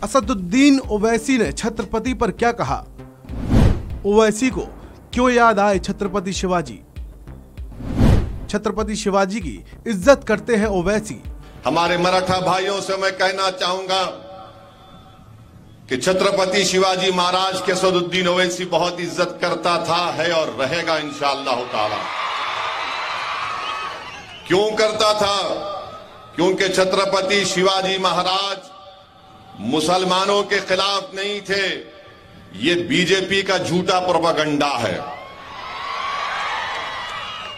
असदुद्दीन ओवैसी ने छत्रपति पर क्या कहा? ओवैसी को क्यों याद आए छत्रपति शिवाजी? छत्रपति शिवाजी की इज्जत करते हैं ओवैसी। हमारे मराठा भाइयों से मैं कहना चाहूंगा कि छत्रपति शिवाजी महाराज के असदुद्दीन ओवैसी बहुत इज्जत करता था, है और रहेगा इंशाअल्लाह ताला। क्यों करता था? क्योंकि छत्रपति शिवाजी महाराज मुसलमानों के खिलाफ नहीं थे। ये बीजेपी का झूठा प्रोपेगेंडा है।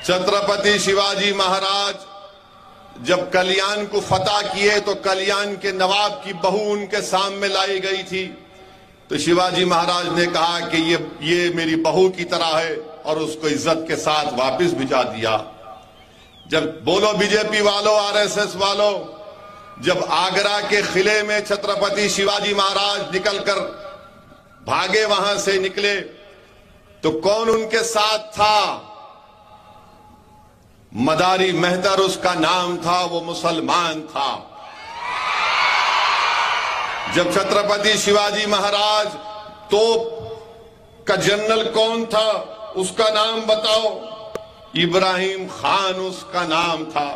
छत्रपति शिवाजी महाराज जब कल्याण को फतह किए तो कल्याण के नवाब की बहू उनके सामने लाई गई थी, तो शिवाजी महाराज ने कहा कि ये मेरी बहू की तरह है और उसको इज्जत के साथ वापस भिजा दिया। जब बोलो बीजेपी वालों, आरएसएस वालों, जब आगरा के किले में छत्रपति शिवाजी महाराज निकलकर भागे, वहां से निकले, तो कौन उनके साथ था? मदारी मेहतर उसका नाम था, वो मुसलमान था। जब छत्रपति शिवाजी महाराज तोप का जनरल कौन था, उसका नाम बताओ? इब्राहिम खान उसका नाम था।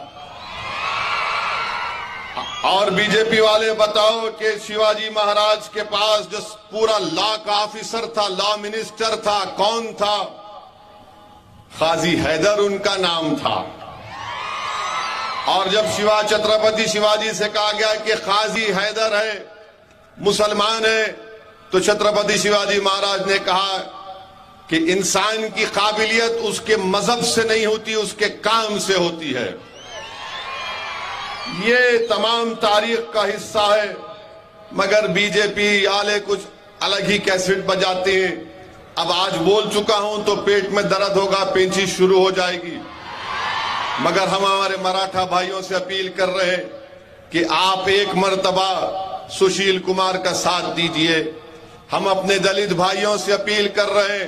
और बीजेपी वाले बताओ कि शिवाजी महाराज के पास जो पूरा लॉ का ऑफिसर था, लॉ मिनिस्टर था, कौन था? काजी हैदर उनका नाम था। और जब छत्रपति शिवाजी से कहा गया कि काजी हैदर है, मुसलमान है, तो छत्रपति शिवाजी महाराज ने कहा कि इंसान की काबिलियत उसके मजहब से नहीं होती, उसके काम से होती है। ये तमाम तारीख का हिस्सा है, मगर बीजेपी वाले कुछ अलग ही कैसेट बजाते हैं। अब आज बोल चुका हूं तो पेट में दर्द होगा, पेंचिश शुरू हो जाएगी। मगर हम हमारे मराठा भाइयों से अपील कर रहे हैं कि आप एक मर्तबा सुशील कुमार का साथ दीजिए। हम अपने दलित भाइयों से अपील कर रहे हैं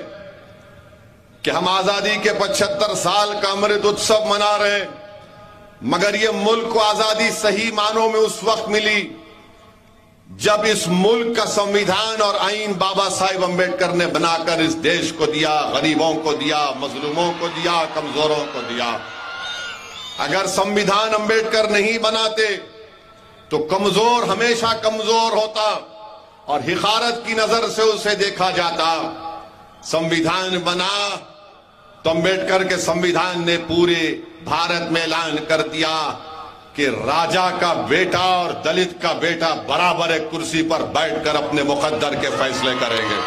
कि हम आजादी के 75 साल का अमृत उत्सव मना रहे हैं, मगर ये मुल्क को आजादी सही मानों में उस वक्त मिली जब इस मुल्क का संविधान और आईन बाबा साहेब अम्बेडकर ने बनाकर इस देश को दिया, गरीबों को दिया, मजलूमों को दिया, कमजोरों को दिया। अगर संविधान अम्बेडकर नहीं बनाते तो कमजोर हमेशा कमजोर होता और हिकारत की नजर से उसे देखा जाता। संविधान बना तो अम्बेडकर के संविधान ने पूरे भारत में ऐलान कर दिया कि राजा का बेटा और दलित का बेटा बराबर एक कुर्सी पर बैठकर अपने मुकद्दर के फैसले करेंगे।